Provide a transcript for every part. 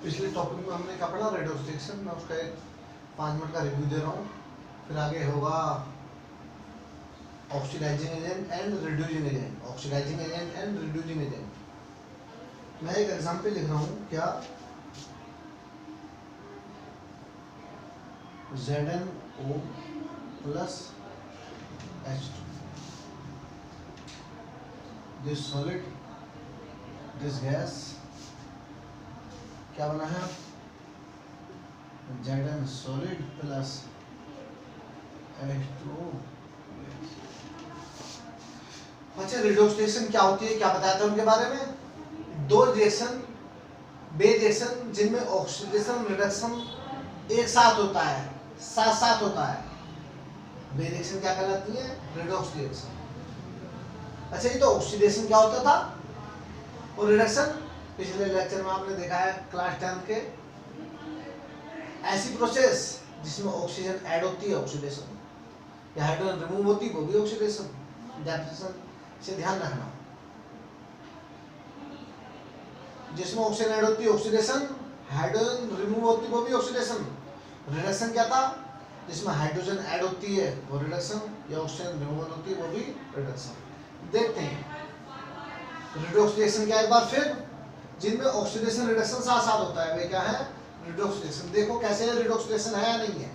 पिछले टॉपिक में हमने क्या पढ़ा, रेडॉक्स रिएक्शन। मैं उसका एक 5 मिनट का रिव्यू दे रहा हूँ। फिर आगे होगा oxidising agent and reducing agent. Oxidising agent and reducing agent. मैं एक एग्जांपल लिख रहा हूँ, क्या ZnO plus H2, this solid, this gas, क्या बना है, Zn solid plus H2O। अच्छा, रिडॉक्स रिएक्शन क्या होती है, क्या बताया था उनके बारे में। दो रिएक्शन, बे रिएक्शन जिनमें ऑक्सीडेशन रिडक्शन एक साथ होता है, साथ साथ होता है, बे रिएक्शन क्या कहलाती है, रिडॉक्स रिएक्शन। अच्छा, ये तो ऑक्सीडेशन क्या होता था और रिडक्शन पिछले लेक्चर में आपने देखा है क्लास 10 के। ऐसी प्रोसेस जिसमें ऑक्सीजन ऐड होती है ऑक्सीडेशन, या हाइड्रोजन रिमूव होती है वो भी ऑक्सीडेशन। डेफिनेशन से ध्यान रखना, जिसमें ऑक्सीजन ऐड होती है ऑक्सीडेशन, हाइड्रोजन रिमूव होती है वो भी ऑक्सीडेशन। रिडक्शन क्या था, जिसमें हाइड्रोजन ऐड होती है वो रिडक्शन, या ऑक्सीजन रिमूवल होती है वो भी रिडक्शन। देखते हैं रिडॉक्स रिएक्शन क्या है एक बार फिर, जिनमें ऑक्सीडेशन रिडक्शन साथ साथ होता है, वे क्या है, रिडॉक्स रिएक्शन। देखो कैसे है, रिडॉक्स रिएक्शन है या नहीं है।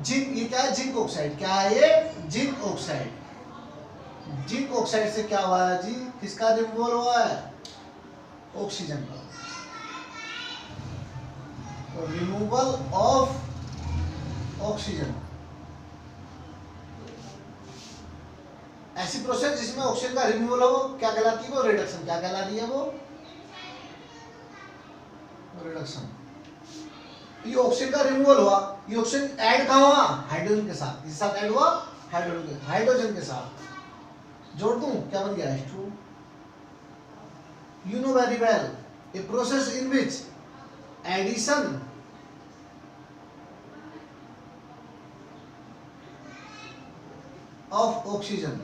जिंक, ये क्या है, जिंक ऑक्साइड। क्या है ये, जिंक ऑक्साइड। जिंक ऑक्साइड से क्या हुआ है जी, किसका रिमूवल हुआ है, ऑक्सीजन का। रिमूवल ऑफ ऑक्सीजन, ऐसी प्रोसेस जिसमें ऑक्सीजन का रिमूवल हो क्या कहलाती है, वो रिडक्शन। क्या कहला रही है वो, रिडक्शन। ये ऑक्सीजन का रिमूवल हुआ, ये ऑक्सीजन ऐड कहाँ हुआ, हाइड्रोजन के साथ। किसके साथ ऐड हुआ, हाइड्रोजन के साथ। जोड़ दूं, क्या बन गया, H2। You know very well a process in which addition of oxygen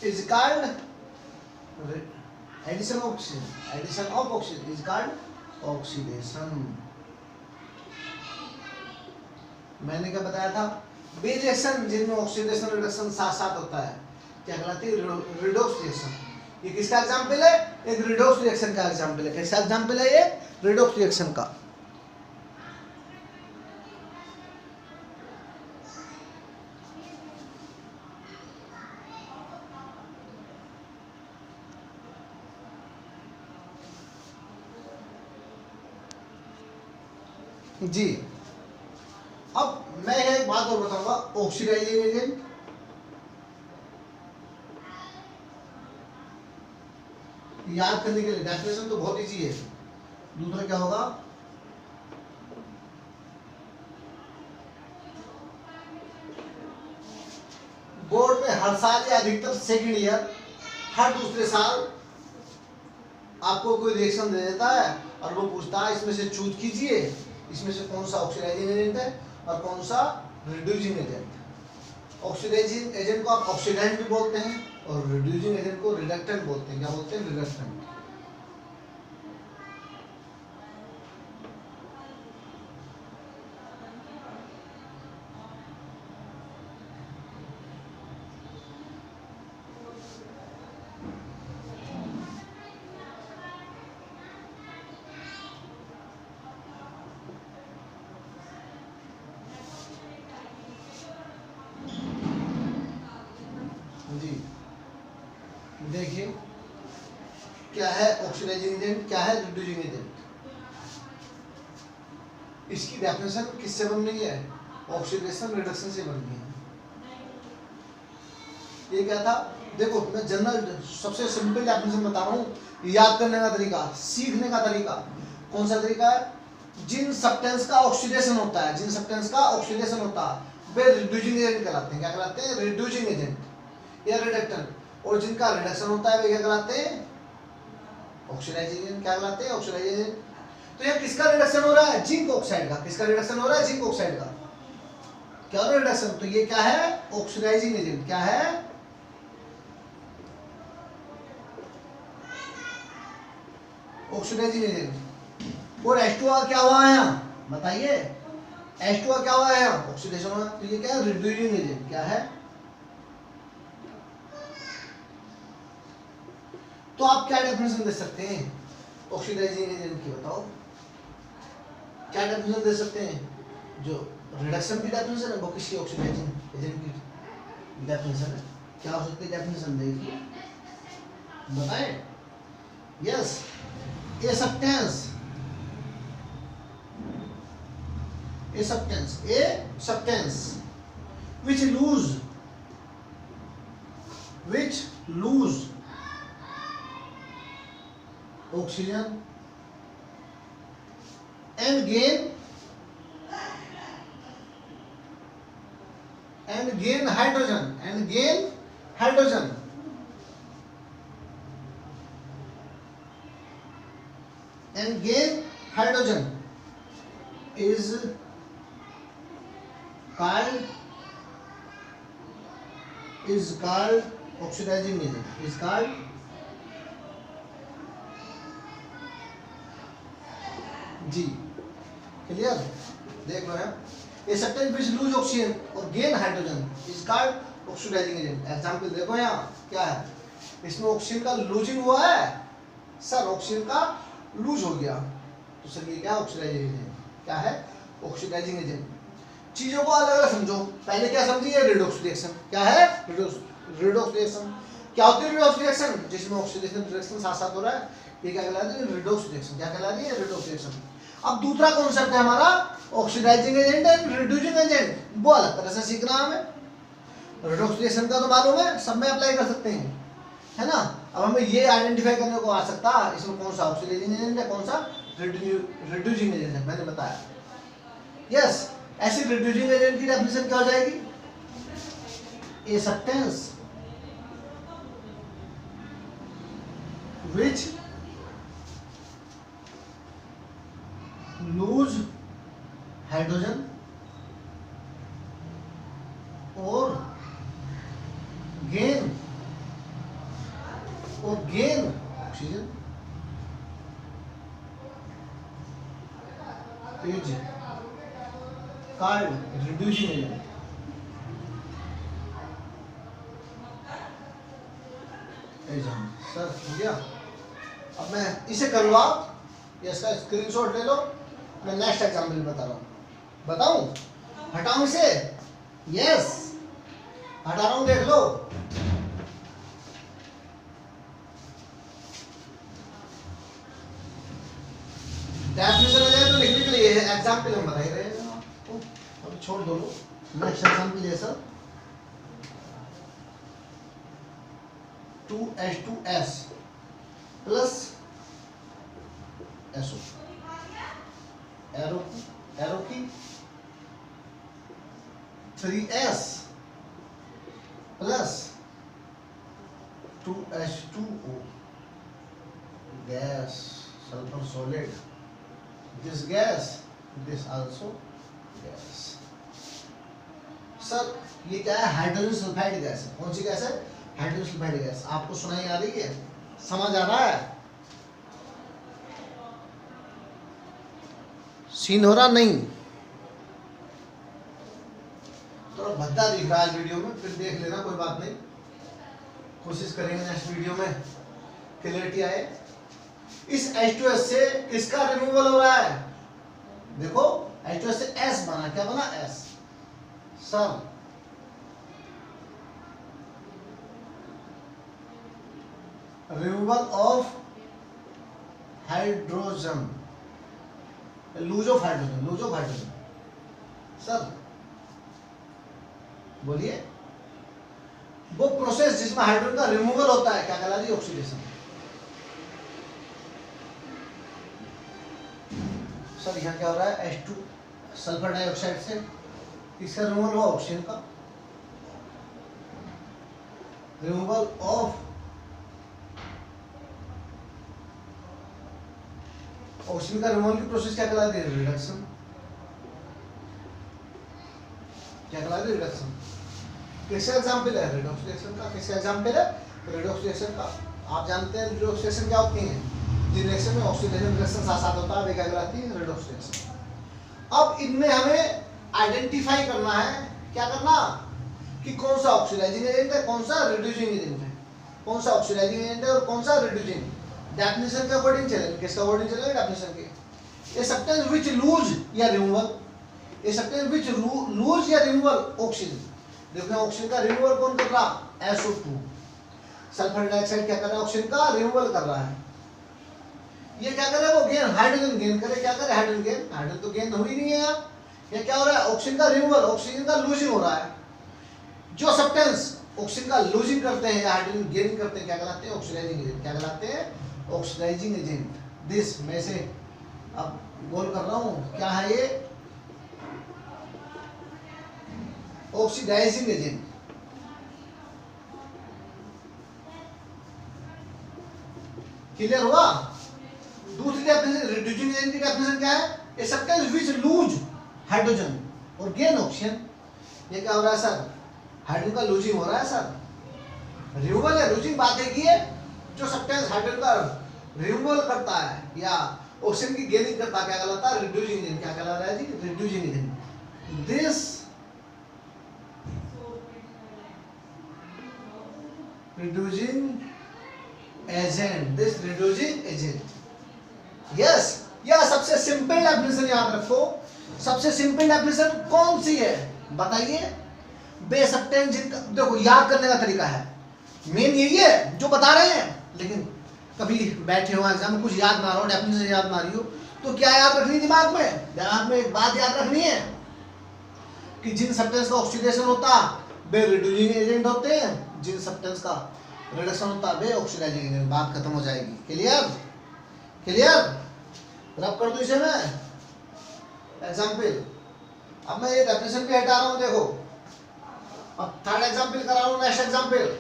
is called addition of oxygen is called oxidation। मैंने क्या बताया था, बे रिएक्शन जिनमें ऑक्सीडेशन रिडक्शन साथ साथ होता है क्या कहलाती है, रिडॉक्स रिएक्शन। ये किसका एग्जांपल है, एक रिडॉक्स रिएक्शन का एग्जांपल है। कैसा एग्जांपल है ये, रिडॉक्स रिएक्शन का। जी, अब मैं एक बात और बताऊंगा, ऑक्सीडाइजिंग एजेंट, याद करने के लिए डेफिनेशन तो बहुत इजी है। दूसरा क्या होगा, बोर्ड में हर साल या अधिकतर सेकंड ईयर हर दूसरे साल आपको कोई रिएक्शन दे देता है और वो पूछता है इसमें से चूज कीजिए, इसमें से कौन सा ऑक्सीडाइजिंग एजेंट है और कौन सा रिड्यूसिंग एजेंट। ऑक्सीडाइजिंग एजेंट को आप ऑक्सीडेंट भी बोलते हैं और रिड्यूसिंग एजेंट को रिडक्टेंट बोलते हैं। क्या बोलते हैं, रिडक्टेंट। जी देखिए, क्या है ऑक्सीडाइजिंग एजेंट, क्या है रिड्यूसिंग एजेंट। इसकी डेफिनेशन किससे बन रही है, ऑक्सीडेशन रिडक्शन से बन रही है। ये क्या था, देखो मैं जनरल सबसे सिंपल डेफिनेशन बता रहा हूँ, याद करने का तरीका, सीखने का तरीका। कौन सा तरीका है, जिन सब्सटेंस का ऑक्सीडेशन होता है, जिन सब्सटेंस का ऑक्सीडेशन होता है वे रिड्यूसिंग एजेंट कहलाते हैं। क्या कहलाते हैं, रिड्यूसिंग एजेंट या रिडक्टेंट। और जिनका रिडक्शन होता है वे क्या कहलाते हैं, ऑक्सीडाइजिंग एजेंट। क्या कहलाते हैं, ऑक्सीडाइजिंग एजेंट। तो ये किसका रिडक्शन हो रहा है, जिंक ऑक्साइड का। किसका रिडक्शन हो रहा है, जिंक ऑक्साइड का। क्या हो रहा है, रिडक्शन। तो ये क्या है, ऑक्सीडाइजिंग एजेंट। क्या है, ऑक्सीडाइजिंग एजेंट। और H2 क्या हुआ है यहाँ बताइए, H2 क्या हुआ है यहाँ ऑक्सीडेशन हुआ, तो ये क्या है रिड्यूसिंग एजेंट। क्या है, तो आप क्या डेफिनेशन दे सकते हैं ऑक्सीडाइजिंग एजेंट की, बताओ क्या डेफिनेशन दे सकते हैं। जो रिडक्शन की डेफिनेशन है वो किसी ऑक्सीडाइजिंग एजेंट की डेफिनेशन है, क्या हो सकती है डेफिनेशन देखिए बताएं। Yes, a substance which lose oxygen and gain hydrogen is called oxidizing agent, is called जी क्लियर। देख लो है, a substance which lose oxygen और gain hydrogen is called oxidizing agent. Example देखो यहाँ क्या है, इसमें ऑक्सीजन का लूजिंग हुआ है सर, ऑक्सीजन का लूज हो गया, तो सर ये क्या ऑक्सीडाइजिंग एजेंट, क्या है ऑक्सीडाइजिंग एजेंट। चीजों को अलग अलग समझो, पहले क्या समझिए रिडॉक्स रिएक्शन, क्या है रिडॉक्स रिएक्शन। क्या होती है रिडॉक्स रिएक्शन, जिसमें ऑक्सीडेशन रिएक्शन साथ साथ हो रहा है, ये क्या कहलाती है रिडॉक्स रिएक्शन। क्या कहलाती है रिडॉक्स रिएक्शन। अब दूसरा कॉन्सेप्ट है हमारा oxidising agent and reducing agent, वो अलग तरह से सीखना हमें। रिडॉक्स रिएक्शन का तो मालूम है, सब में अप्लाई कर सकते हैं, है ना। अब हमें ये आइडेंटिफाई करने को आ सकता है इसमें कौन सा ऑक्सीडाइजिंग एजेंट है, कौन सा रिड्यूसिंग एजेंट है, मैंने बताया। यस, ऐसी रिड्यूसिंग एजेंट की डेफिनेशन क्या हो जाएगी, a substance which lose hydrogen or gain oxygen is called reducing agent। Sir हो गया। अब मैं इसे करूँगा, इसका स्क्रीनशॉट ले लो, मैं नेक्स्ट एग्जाम्पल बता रहा हूँ। बताऊँ, हटाऊँ इसे, यस हटा रहा हूँ, देख लो। डेफिनेशन आ जाए तो लिखने के लिए एग्जाम्पल हम बता ही रहे हैं आपको, अब छोड़ दो लो। नेक्स्ट एग्जाम्पल है sir 2H2S plus SO, arrow की 3S plus 2H2O gas, sulphur solid, this gas, this also gas. Sir ये क्या है, हाइड्रोजन सल्फाइड गैस है। कौन सी गैस है, हाइड्रोजन सल्फाइड गैस। आपको सुनाई आ रही है, समझ आ रहा है, सीन हो रहा नहीं, थोड़ा भद्दा दिख रहा है वीडियो में, फिर देख लेना, कोई बात नहीं, कोशिश करेंगे नेक्स्ट वीडियो में क्लियरिटी आए। इस H2S से किसका रिमूवल हो रहा है, देखो H2S से S बना, क्या बना S, sir removal of hydrogen, lose of hydrogen. Sir बोलिए, वो प्रोसेस जिसमें हाइड्रोजन का रिमूवल होता है क्या कहलाती है, ऑक्सीडेशन। सर यहाँ क्या हो रहा है, H2 सल्फर डाइऑक्साइड से किसका रिमूवल हुआ, ऑक्सीजन का। रिमूवल ऑफ ऑक्सीजन का रिमूवल की प्रोसेस क्या कहलाती है, रिडक्शन। क्या कहलाती है, रिडक्शन। किसका एग्जाम्पल है, रिडॉक्स रिएक्शन का। किसका एग्जाम्पल है, रिडॉक्स रिएक्शन का। आप जानते हैं रिडॉक्स रिएक्शन क्या होती है, जिन रिएक्शन में ऑक्सीडेशन रिएक्शन साथ साथ होता है वे क्या कहलाती है, रेडॉक्स रिएक्शन। अब इनमें हमें आइडेंटिफाई करना है, क्या करना कि कौन सा ऑक्सीडाइजिंग एजेंट है, कौन सा रिड्यूसिंग एजेंट है, कौन सा ऑक्सीडाइजिंग एजेंट है और कौन सा रिड्यूसिंग। डेफिनेशन के अकॉर्डिंग चलेंगे, किसका अकॉर्डिंग चलेंगे, डेफिनेशन के। ए सब्सटेंस व्हिच लूज या removal, a substance which lose या रिमूवल ऑक्सीजन। देखो ऑक्सीजन का रिमूवल कौन कर रहा, SO2। सल्फर डाइऑक्साइड क्या कर रहा है, ऑक्सीजन का रिमूवल कर रहा है। ये क्या करे, वो गेन, हाइड्रोजन गेन करे, क्या करे, हाइड्रोजन गेन। हाइड्रोजन तो गेन हो ही नहीं है यहाँ, ये क्या हो रहा है, ऑक्सीजन का रिमूवल, ऑक्सीजन का लूजिंग हो रहा है। जो सब्सटेंस ऑक्सीजन का लूजिंग करते हैं या हाइड्रोजन गेन करते हैं क्या कहलाते हैं, ऑक्सीडाइजिंग एजेंट। क्या कहलाते हैं, ऑक्सीडाइजिंग एजेंट। दिस मैं से अब गोल कर रहा हूँ, क्या है ये, ऑक्सीडाइजिंग एजेंट। क्लियर हुआ। दूसरी डेफिनेशन रिड्यूसिंग एजेंट की डेफिनेशन क्या है, a substance which lose hydrogen और गेन ऑक्सीजन। ये क्या हो रहा है सर, हाइड्रोजन का लूजिंग हो रहा है सर। रिमूवल या लूजिंग बात एक ही है, जो सब्सटेंस हाइड्रोजन का रिमूवल करता है या ऑक्सीजन की गेनिंग करता है क्या कहलाता है, रिड्यूसिंग एजेंट। क्या कहला रहा है जी, reducing agent. This reducing agent, this reducing agent. Yes, यह सबसे सिंपल डेफिनेशन याद रखो। सबसे सिंपल डेफिनेशन कौन सी है बताइए, बे सब्सटेंस जिनका, देखो याद करने का तरीका है, मेन यही है जो बता रहे हैं। लेकिन कभी बैठे हो एग्जाम में कुछ याद ना रहो, डेफिनेशन याद ना रही हो, तो क्या याद रखनी दिमाग में, दिमाग में एक बात याद रखनी है कि जिन सब्सटेंस का ऑक्सीडेशन होता वे रिड्यूसिंग एजेंट होते हैं, जिन सब्सटेंस का रिडक्शन होता वे ऑक्सीडाइजिंग एजेंट। बात खत्म हो जाएगी। Clear, clear. रब कर दो इसे मैं एग्जाम्पल। अब मैं ये डेफिनेशन भी हटा रहा हूं, देखो अब थर्ड एग्जाम्पल करा रहा हूं, नेक्स्ट एग्जाम्पल।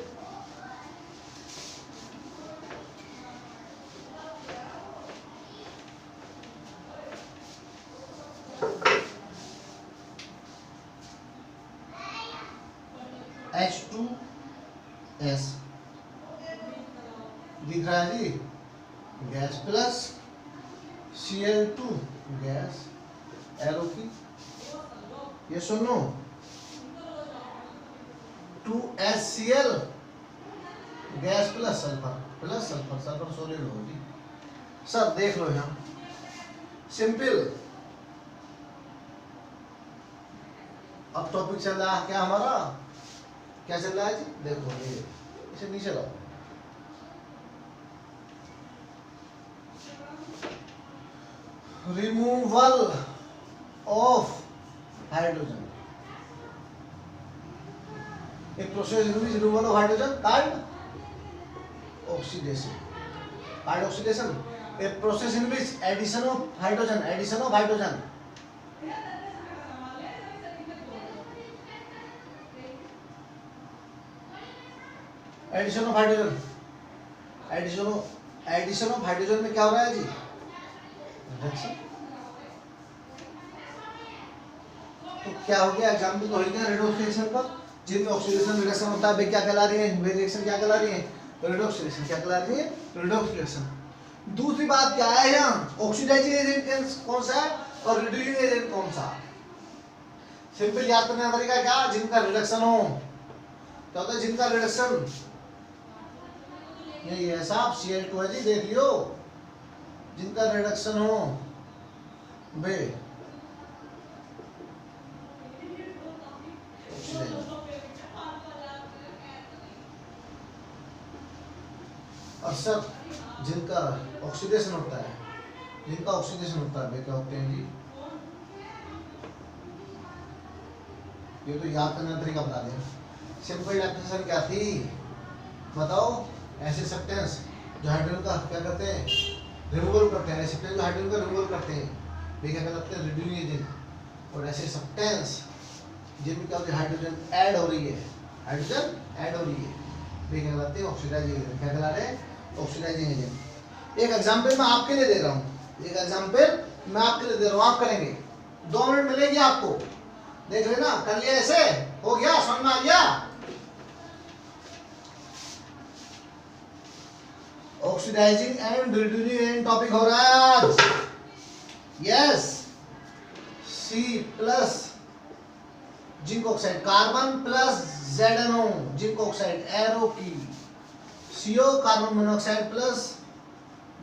H2S दिख रहा है जी, gas plus Cl2 gas, arrow की, ये सुनो 2HCl gas plus sulphur, sulphur solid होगी। सर देख लो यहाँ सिंपल। अब टॉपिक चल रहा है क्या हमारा, क्या चल रहा है जी, देखो ये इसे नीचे लाओ। रिमूवल ऑफ हाइड्रोजन, एक process removal of hydrogen called oxidation, called oxidation, a process in which addition of hydrogen, addition of hydrogen, addition of hydrogen, addition of hydrogen में क्या हो रहा है जी, रिडक्शन। तो क्या हो गया, एग्जाम्पल तो हो गया रेडॉक्स रिएक्शन का, जिनमें ऑक्सीडेशन रिडक्शन होता है वे क्या कहला रही है, वे रिएक्शन क्या कहला रही है, रेडॉक्स रिएक्शन। क्या कहला रही है, रेडॉक्स रिएक्शन। दूसरी बात क्या है यहाँ, ऑक्सीडाइजिंग एजेंट कौन सा है और रिड्यूसिंग एजेंट कौन सा। सिंपल याद करने का तरीका क्या, जिनका रिडक्शन हो, क्या होता है जिनका रिडक्शन, यही है साहब Cl2 है जी, देख लियो, जिनका रिडक्शन हो वे और सब जिनका ऑक्सीडेशन होता है, जिनका ऑक्सीडेशन होता है वे क्या होते हैं जी, ये तो याद करने का तरीका बता दें। सिंपल डेफिनेशन क्या थी बताओ, ऐसे सब्सटेंस जो हाइड्रोजन का क्या करते हैं, रिमूवल करते हैं, ऐसे सब्सटेंस जो हाइड्रोजन का रिमूवल करते हैं वे क्या कहलाते हैं, रिड्यूसिंग एजेंट। और ऐसे सब्सटेंस जिनमें क्या होता है, हाइड्रोजन ऐड हो रही है, हाइड्रोजन ऐड हो रही है, वे क्या कहलाते हैं, ऑक्सीडाइजिंग एजेंट। क्या कहला रहे हैं, ऑक्सीडाइजिंग एजेंट। एक एग्जांपल मैं आपके लिए दे रहा हूँ, एक एग्जांपल मैं आपके लिए दे रहा हूँ, आप करेंगे, 2 मिनट मिलेगी आपको, देख लेना, कर लिया, ऐसे हो गया, समझ में आ गया। Oxidising and reducing agent topic हो रहा है आज। Yes, C plus zinc oxide, carbon plus ZnO zinc oxide, arrow की CO carbon monoxide plus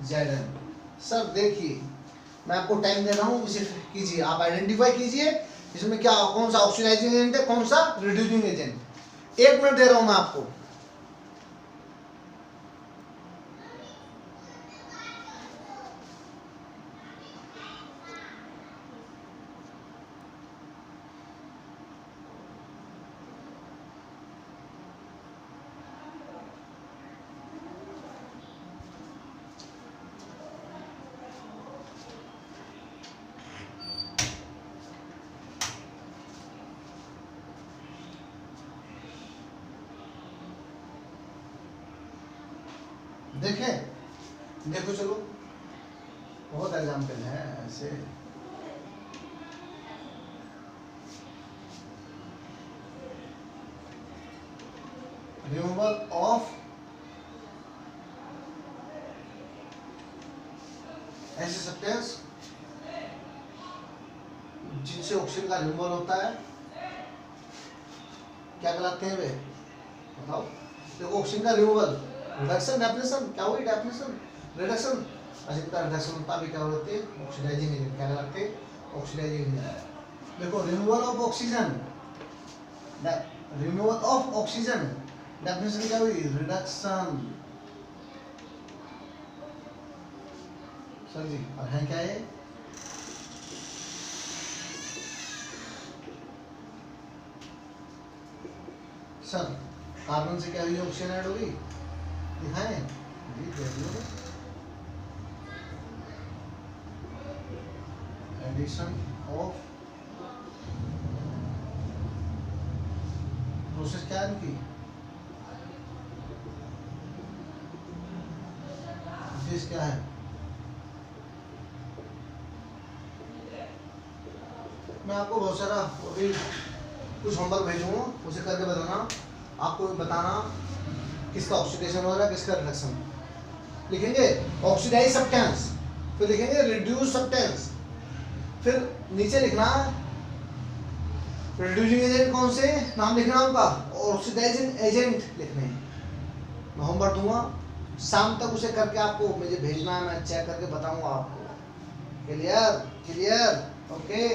Zn। Sir देखिए, मैं आपको टाइम दे रहा हूँ, इसे कीजिए, आप आइडेंटिफाई कीजिए इसमें क्या, कौन सा ऑक्सीडाइजिंग एजेंट है, कौन सा रिड्यूसिंग एजेंट। 1 मिनट दे रहा हूँ मैं आपको। देखें, देखो चलो, बहुत एग्जाम्पल है ऐसे। रिमूवल ऑफ ऐसे सब्सटेंस जिनसे ऑक्सीजन का रिमूवल होता है, क्या कहलाते हैं वे, बताओ। देखो, ऑक्सीजन का रिमूवल, रिडक्शन, डेफिनेशन, क्या हुई डेफिनेशन, रिडक्शन, असिता रिडक्शन होता भी क्या होते हैं, ऑक्सीडाइजिंग एजेंट, क्या कहलाते हैं, ऑक्सीडाइजिंग एजेंट। देखो, removal of oxygen, removal of oxygen, definition क्या हुई, रिडक्शन। सर जी, और है क्या है, सर कार्बन से क्या हुई, ऑक्सीजन ऐड होगी, दिखाएं जी, देख लो, एडिशन ऑफ, प्रोसेस क्या है इनकी, उद्देश्य क्या है। मैं आपको बहुत सारा अभी कुछ होमवर्क भेजूंगा, उसे करके बताना, आपको बताना किसका ऑक्सीडेशन हो रहा है, किसका रिडक्शन। लिखेंगे ऑक्सीडाइज सब्सटेंस, फिर लिखेंगे रिड्यूस सब्सटेंस, फिर नीचे लिखना रिड्यूसिंग एजेंट कौन से, नाम लिखना उनका, ऑक्सीडाइजिंग एजेंट लिखने हैं। मैं होमवर्क दूंगा, शाम तक उसे करके आपको मुझे भेजना है, मैं चेक करके बताऊंगा आपको। Clear, clear, okay.